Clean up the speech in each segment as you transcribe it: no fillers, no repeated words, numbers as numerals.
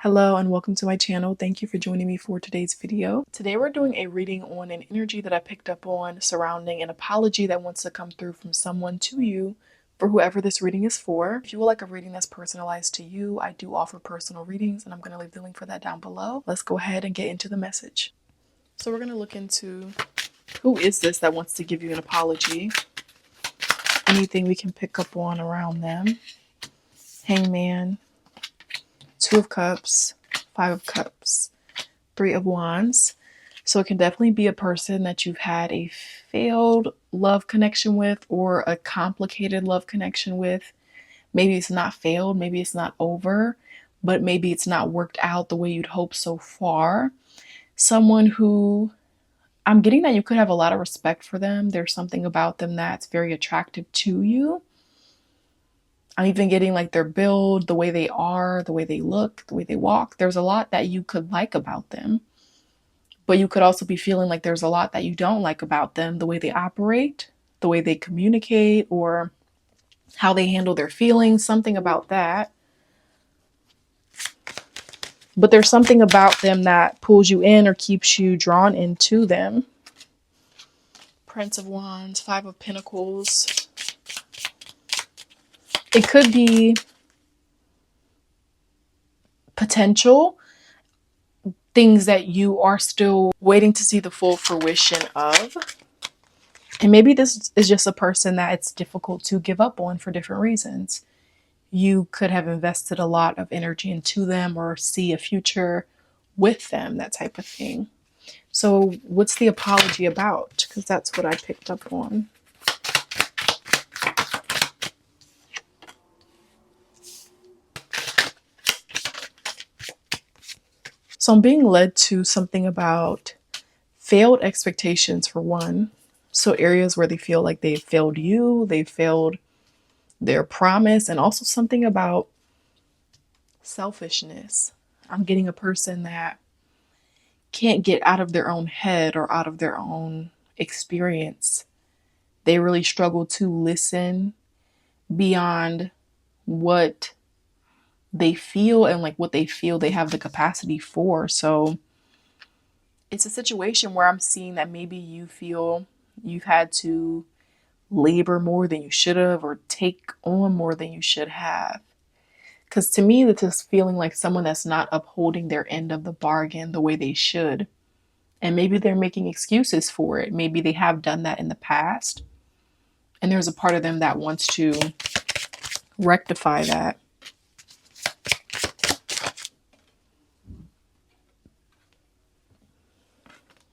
Hello and welcome to my channel. Thank you for joining me for today's video. Today we're doing a reading on an energy that I picked up on surrounding an apology that wants to come through from someone to you for whoever this reading is for. If you would like a reading that's personalized to you, I do offer personal readings and I'm going to leave the link for that down below. Let's go ahead and get into the message. So we're going to look into who is this that wants to give you an apology? Anything we can pick up on around them. Hangman. Two of Cups, Five of Cups, Three of Wands. So it can definitely be a person that you've had a failed love connection with or a complicated love connection with. Maybe it's not failed, maybe it's not over, but maybe it's not worked out the way you'd hope so far. Someone who I'm getting that you could have a lot of respect for them. There's something about them that's very attractive to you. I'm even getting like their build, the way they are, the way they look, the way they walk. There's a lot that you could like about them. But you could also be feeling like there's a lot that you don't like about them, the way they operate, the way they communicate, or how they handle their feelings, something about that. But there's something about them that pulls you in or keeps you drawn into them. Prince of Wands, Five of Pentacles. It could be potential things that you are still waiting to see the full fruition of. And maybe this is just a person that it's difficult to give up on for different reasons. You could have invested a lot of energy into them or see a future with them, that type of thing. So what's the apology about? Because that's what I picked up on. So I'm being led to something about failed expectations for one. So areas where they feel like they failed you, they failed their promise, and also something about selfishness. I'm getting a person that can't get out of their own head or out of their own experience. They really struggle to listen beyond what they feel and like what they feel they have the capacity for. So it's a situation where I'm seeing that maybe you feel you've had to labor more than you should have or take on more than you should have. Because to me, this is feeling like someone that's not upholding their end of the bargain the way they should. And maybe they're making excuses for it. Maybe they have done that in the past. And there's a part of them that wants to rectify that.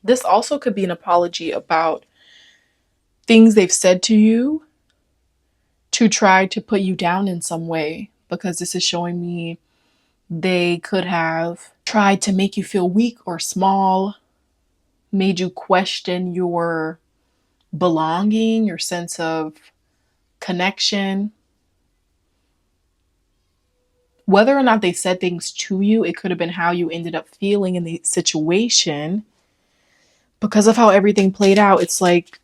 This also could be an apology about things they've said to you to try to put you down in some way, because this is showing me they could have tried to make you feel weak or small, made you question your belonging, your sense of connection. Whether or not they said things to you, it could have been how you ended up feeling in the situation. Because of how everything played out, it's like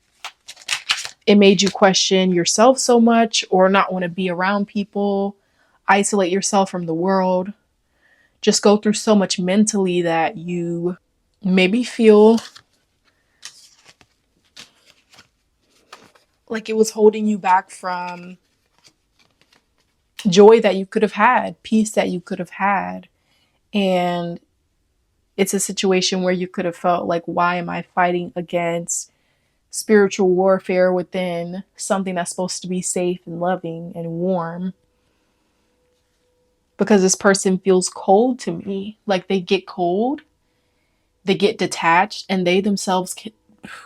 it made you question yourself so much or not want to be around people, isolate yourself from the world, just go through so much mentally that you maybe feel like it was holding you back from joy that you could have had, peace that you could have had. And it's a situation where you could have felt like, why am I fighting against spiritual warfare within something that's supposed to be safe and loving and warm? Because this person feels cold to me. Like they get cold, they get detached, and they themselves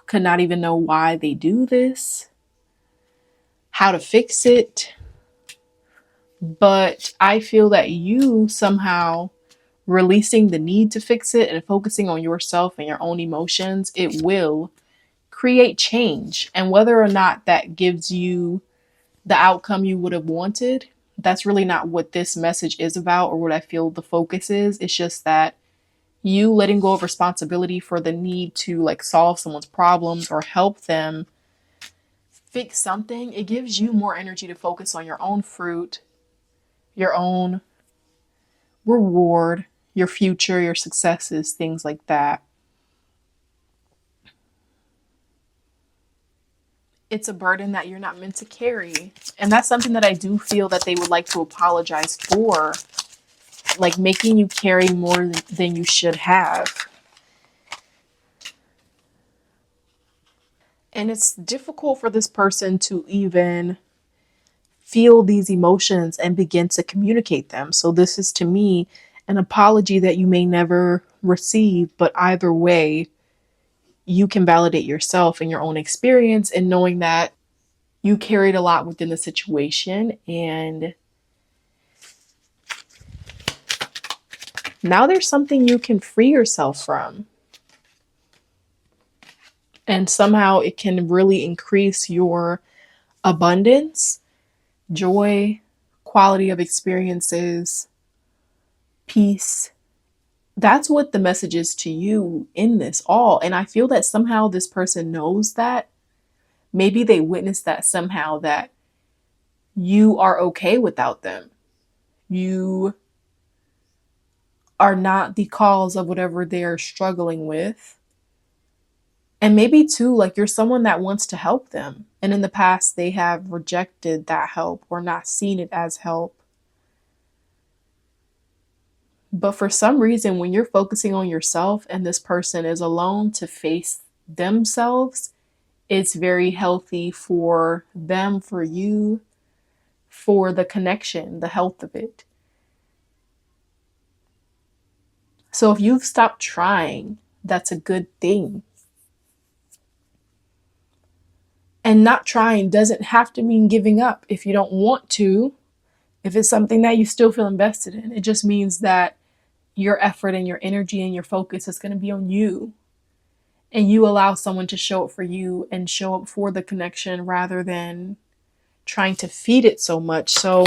could not even know why they do this, how to fix it. But I feel that you somehow releasing the need to fix it and focusing on yourself and your own emotions, it will create change. And whether or not that gives you the outcome you would have wanted, that's really not what this message is about or what I feel the focus is. It's just that you letting go of responsibility for the need to like solve someone's problems or help them fix something, it gives you more energy to focus on your own fruit, your own reward, your future, your successes, things like that. It's a burden that you're not meant to carry. And that's something that I do feel that they would like to apologize for, like making you carry more than you should have. And it's difficult for this person to even feel these emotions and begin to communicate them. So this is to me an apology that you may never receive, but either way, you can validate yourself and your own experience and knowing that you carried a lot within the situation, and now there's something you can free yourself from. And somehow it can really increase your abundance, joy, quality of experiences, peace. That's what the message is to you in this all. And I feel that somehow this person knows that. Maybe they witnessed that somehow, that you are okay without them. You are not the cause of whatever they're struggling with. And maybe too, like you're someone that wants to help them. And in the past, they have rejected that help or not seen it as help. But for some reason, when you're focusing on yourself and this person is alone to face themselves, it's very healthy for them, for you, for the connection, the health of it. So if you've stopped trying, that's a good thing. And not trying doesn't have to mean giving up if you don't want to. If it's something that you still feel invested in, it just means that your effort and your energy and your focus is going to be on you. And you allow someone to show up for you and show up for the connection rather than trying to feed it so much. So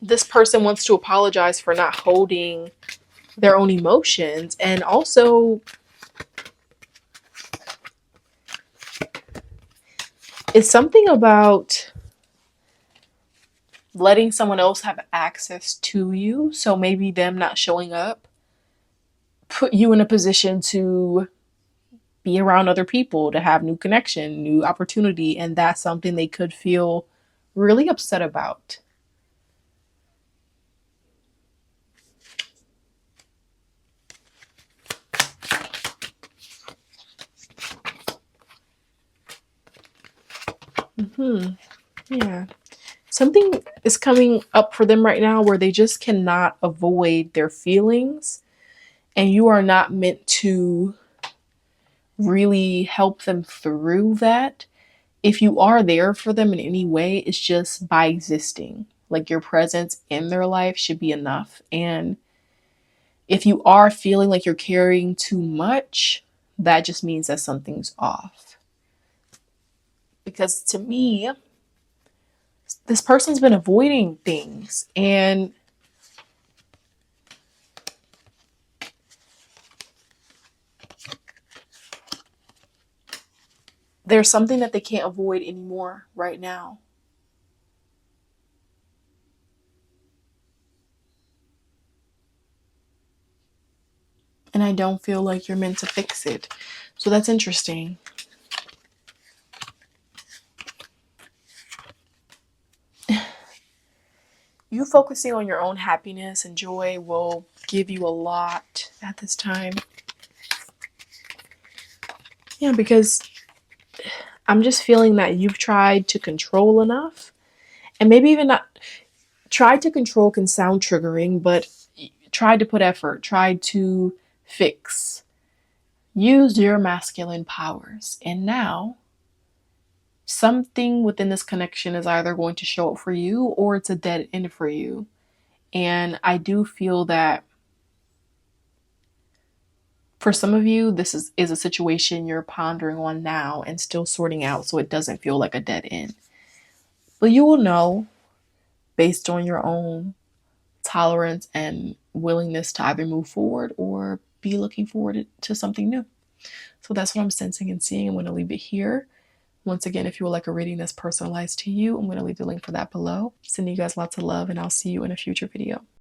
this person wants to apologize for not holding their own emotions. And also, it's something about letting someone else have access to you. So maybe them not showing up put you in a position to be around other people, to have new connection, new opportunity. And that's something they could feel really upset about. Yeah. Something is coming up for them right now where they just cannot avoid their feelings, and you are not meant to really help them through that. If you are there for them in any way, it's just by existing. Like your presence in their life should be enough. And if you are feeling like you're carrying too much, that just means that something's off. Because to me, this person's been avoiding things, and there's something that they can't avoid anymore right now. And I don't feel like you're meant to fix it. So that's interesting. You focusing on your own happiness and joy will give you a lot at this time. Yeah, because I'm just feeling that you've tried to control enough. And maybe even not. Tried to control can sound triggering, but tried to put effort, tried to fix. Use your masculine powers. And now something within this connection is either going to show up for you or it's a dead end for you. And I do feel that for some of you, this is a situation you're pondering on now and still sorting out so it doesn't feel like a dead end. But you will know based on your own tolerance and willingness to either move forward or be looking forward to something new. So that's what I'm sensing and seeing. I'm going to leave it here. Once again, if you would like a reading that's personalized to you, I'm going to leave the link for that below. Sending you guys lots of love, and I'll see you in a future video.